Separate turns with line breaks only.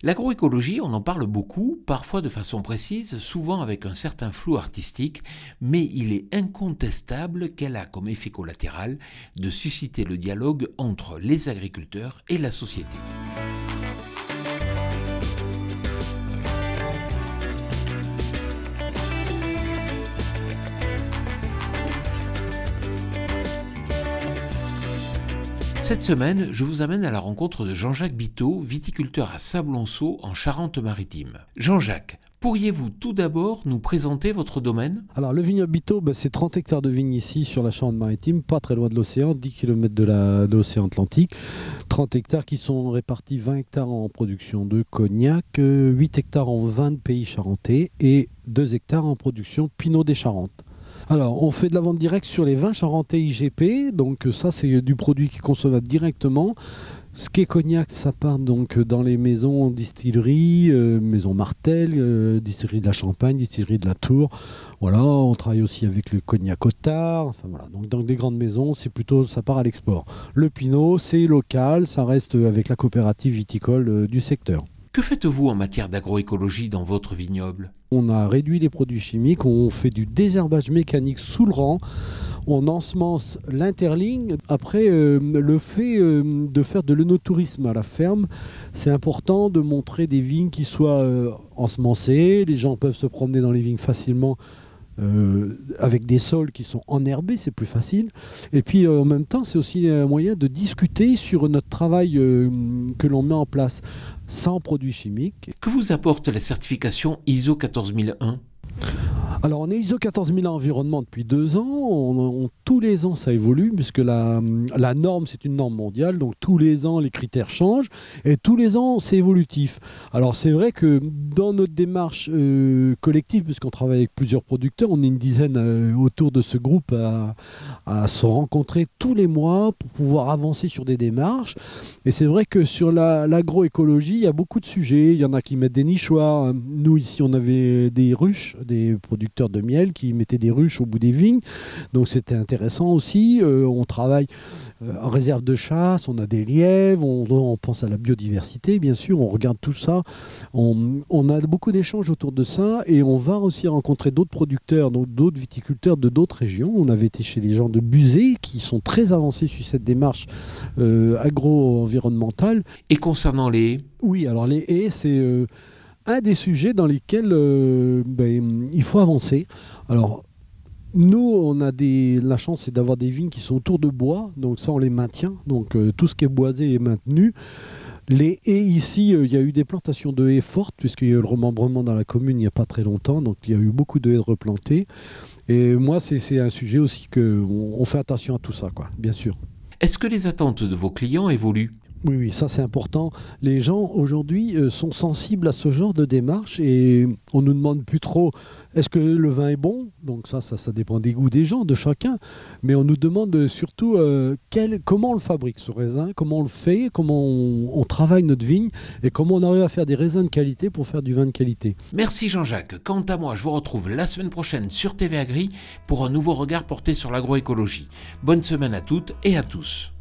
L'agroécologie, on en parle beaucoup, parfois de façon précise, souvent avec un certain flou artistique, mais il est incontestable qu'elle a comme effet collatéral de susciter le dialogue entre les agriculteurs et la société. Cette semaine, je vous amène à la rencontre de Jean-Jacques Biteau, viticulteur à Sablonceau en Charente-Maritime. Jean-Jacques, pourriez-vous tout d'abord nous présenter votre domaine ?
Alors le vignoble Biteau, c'est 30 hectares de vignes ici sur la Charente-Maritime, pas très loin de l'océan, 10 km de l'océan Atlantique. 30 hectares qui sont répartis 20 hectares en production de cognac, 8 hectares en vin de pays charentais et 2 hectares en production Pinot des Charentes. Alors, on fait de la vente directe sur les vins charentais IGP, donc ça c'est du produit qui est consommable directement. Ce qui est cognac, ça part donc dans les maisons distilleries, maison Martel, distillerie de la Champagne, distillerie de la Tour. Voilà, on travaille aussi avec le cognac Otard. Enfin voilà, donc dans des grandes maisons, ça part à l'export. Le Pinot, c'est local, ça reste avec la coopérative viticole du secteur.
Que faites-vous en matière d'agroécologie dans votre vignoble ?
On a réduit les produits chimiques, on fait du désherbage mécanique sous le rang, on ensemence l'interligne. Après, le fait de faire de l'œnotourisme à la ferme, c'est important de montrer des vignes qui soient ensemencées. Les gens peuvent se promener dans les vignes facilement. Avec des sols qui sont enherbés, c'est plus facile. Et puis en même temps, c'est aussi un moyen de discuter sur notre travail que l'on met en place sans produits chimiques.
Que vous apporte la certification ISO 14001 ?
Alors on est ISO 14001 environnement depuis 2 ans, tous les ans ça évolue puisque la norme c'est une norme mondiale, donc tous les ans les critères changent et tous les ans c'est évolutif. Alors c'est vrai que dans notre démarche collective, puisqu'on travaille avec plusieurs producteurs, on est une dizaine autour de ce groupe à se rencontrer tous les mois pour pouvoir avancer sur des démarches. Et c'est vrai que sur l'agroécologie, il y a beaucoup de sujets, il y en a qui mettent des nichoirs. Nous ici on avait des ruches, des producteurs de miel qui mettaient des ruches au bout des vignes, donc c'était intéressant aussi. On travaille en réserve de chasse, on a des lièvres, on pense à la biodiversité bien sûr, on regarde tout ça, on a beaucoup d'échanges autour de ça et on va aussi rencontrer d'autres producteurs, d'autres viticulteurs de d'autres régions. On avait été chez les gens de Buzet qui sont très avancés sur cette démarche agro-environnementale.
Et concernant les haies ?
Oui, alors les haies c'est un des sujets dans lesquels il faut avancer. Alors, nous, on a la chance c'est d'avoir des vignes qui sont autour de bois, donc ça on les maintient, donc tout ce qui est boisé est maintenu. Les haies ici, il y a eu des plantations de haies fortes, puisqu'il y a eu le remembrement dans la commune il n'y a pas très longtemps, donc il y a eu beaucoup de haies replantées. Et moi, c'est un sujet aussi qu'on fait attention à tout ça, quoi, bien sûr.
Est-ce que les attentes de vos clients évoluent ?
Oui, ça c'est important. Les gens aujourd'hui sont sensibles à ce genre de démarche et on ne nous demande plus trop est-ce que le vin est bon. Donc ça dépend des goûts des gens, de chacun. Mais on nous demande surtout comment on le fabrique ce raisin, comment on le fait, comment on travaille notre vigne et comment on arrive à faire des raisins de qualité pour faire du vin de qualité.
Merci Jean-Jacques. Quant à moi, je vous retrouve la semaine prochaine sur TV Agri pour un nouveau regard porté sur l'agroécologie. Bonne semaine à toutes et à tous.